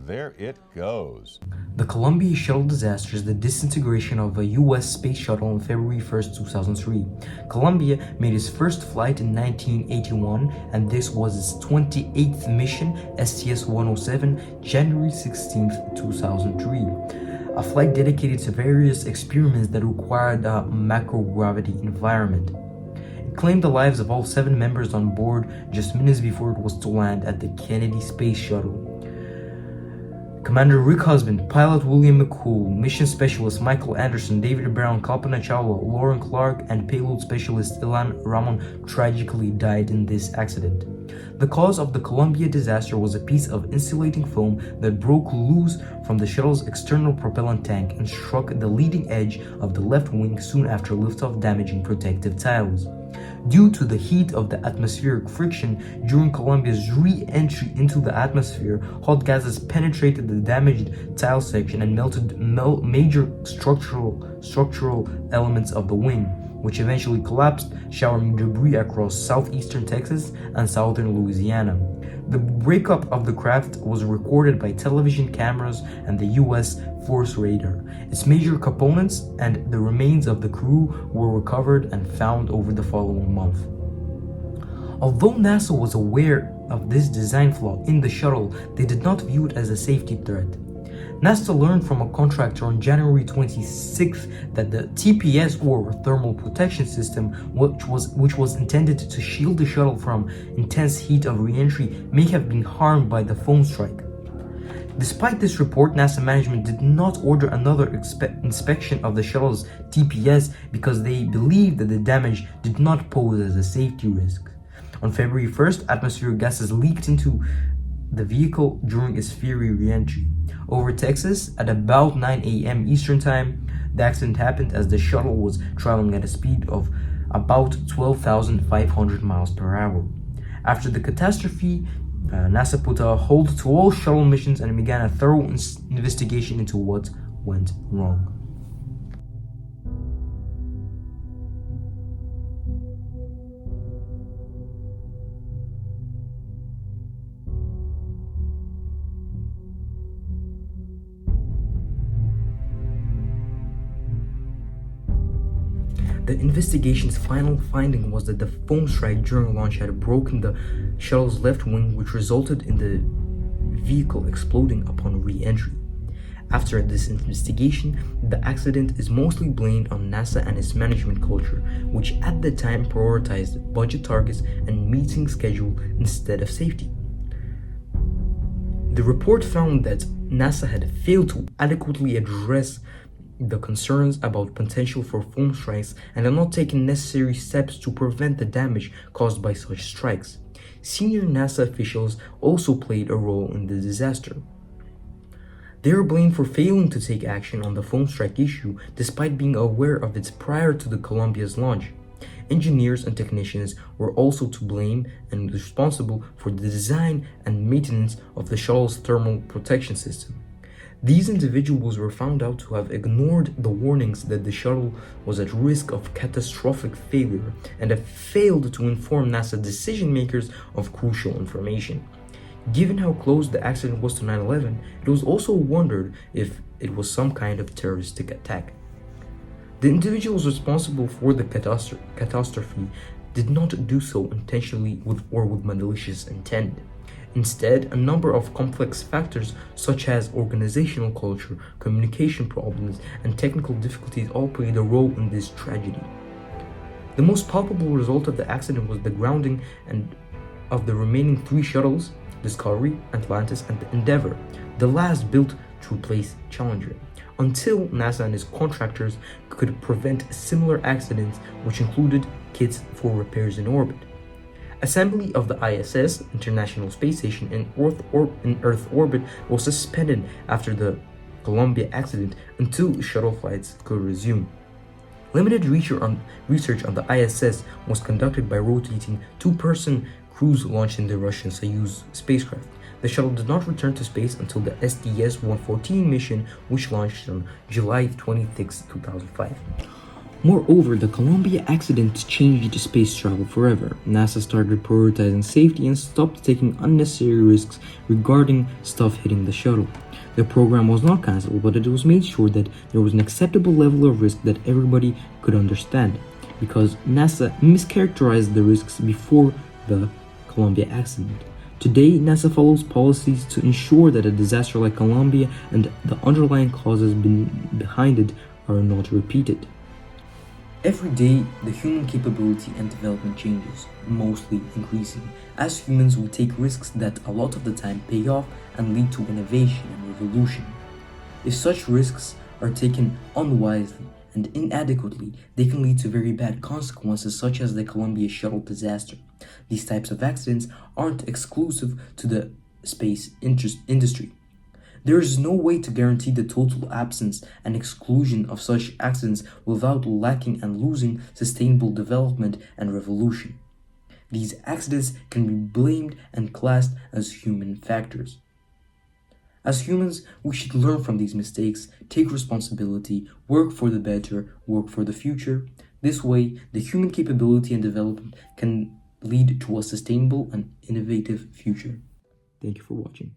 there it goes. The Columbia Shuttle disaster is the disintegration of a U.S. space shuttle on February 1st, 2003. Columbia made its first flight in 1981, and this was its 28th mission, STS-107, January 16th, 2003. A flight dedicated to various experiments that required a macrogravity environment. It claimed the lives of all 7 members on board just minutes before it was to land at the Kennedy Space Shuttle. Commander Rick Husband, pilot William McCool, mission specialist Michael Anderson, David Brown, Kalpana Chawla, Lauren Clark, and payload specialist Ilan Ramon tragically died in this accident. The cause of the Columbia disaster was a piece of insulating foam that broke loose from the shuttle's external propellant tank and struck the leading edge of the left wing soon after liftoff, damaging protective tiles. Due to the heat of the atmospheric friction during Columbia's re-entry into the atmosphere, hot gases penetrated the damaged tile section and melted major structural elements of the wing, which eventually collapsed, showering debris across southeastern Texas and southern Louisiana. The breakup of the craft was recorded by television cameras and the U.S. Force Radar. Its major components and the remains of the crew were recovered and found over the following month. Although NASA was aware of this design flaw in the shuttle, they did not view it as a safety threat. NASA learned from a contractor on January 26th that the TPS, or thermal protection system, which was intended to shield the shuttle from intense heat of re-entry, may have been harmed by the foam strike. Despite this report, NASA management did not order another inspection of the shuttle's TPS because they believed that the damage did not pose as a safety risk. On February 1st, atmospheric gases leaked into the vehicle during its ferry re-entry. Over Texas, at about 9 a.m. Eastern Time, the accident happened as the shuttle was traveling at a speed of about 12,500 miles per hour. After the catastrophe, NASA put a hold to all shuttle missions and began a thorough investigation into what went wrong. The investigation's final finding was that the foam strike during launch had broken the shuttle's left wing, which resulted in the vehicle exploding upon re-entry. After this investigation, the accident is mostly blamed on NASA and its management culture, which at the time prioritized budget targets and meeting schedule instead of safety. The report found that NASA had failed to adequately address the concerns about potential for foam strikes and had not taken necessary steps to prevent the damage caused by such strikes. Senior NASA officials also played a role in the disaster. They are blamed for failing to take action on the foam strike issue despite being aware of it prior to the Columbia's launch. Engineers and technicians were also to blame and responsible for the design and maintenance of the shuttle's thermal protection system. These individuals were found out to have ignored the warnings that the shuttle was at risk of catastrophic failure and have failed to inform NASA decision makers of crucial information. Given how close the accident was to 9/11, it was also wondered if it was some kind of terroristic attack. The individuals responsible for the catastrophe did not do so intentionally or with malicious intent. Instead, a number of complex factors such as organizational culture, communication problems, and technical difficulties all played a role in this tragedy. The most palpable result of the accident was the grounding of the remaining 3 shuttles, Discovery, Atlantis, and Endeavour, the last built to replace Challenger, until NASA and its contractors could prevent similar accidents, which included kits for repairs in orbit. Assembly of the ISS, International Space Station, in Earth orbit was suspended after the Columbia accident until shuttle flights could resume. Limited research on the ISS was conducted by rotating 2-person crews launching the Russian Soyuz spacecraft. The shuttle did not return to space until the STS-114 mission, which launched on July 26, 2005. Moreover, the Columbia accident changed space travel forever. NASA started prioritizing safety and stopped taking unnecessary risks regarding stuff hitting the shuttle. The program was not cancelled, but it was made sure that there was an acceptable level of risk that everybody could understand, because NASA mischaracterized the risks before the Columbia accident. Today, NASA follows policies to ensure that a disaster like Columbia and the underlying causes behind it are not repeated. Every day, the human capability and development changes, mostly increasing. As humans, we take risks that a lot of the time pay off and lead to innovation and revolution. If such risks are taken unwisely and inadequately, they can lead to very bad consequences, such as the Columbia Shuttle disaster. These types of accidents aren't exclusive to the space industry. There is no way to guarantee the total absence and exclusion of such accidents without lacking and losing sustainable development and revolution. These accidents can be blamed and classed as human factors. As humans, we should learn from these mistakes, take responsibility, work for the better, work for the future. This way, the human capability and development can lead to a sustainable and innovative future. Thank you for watching.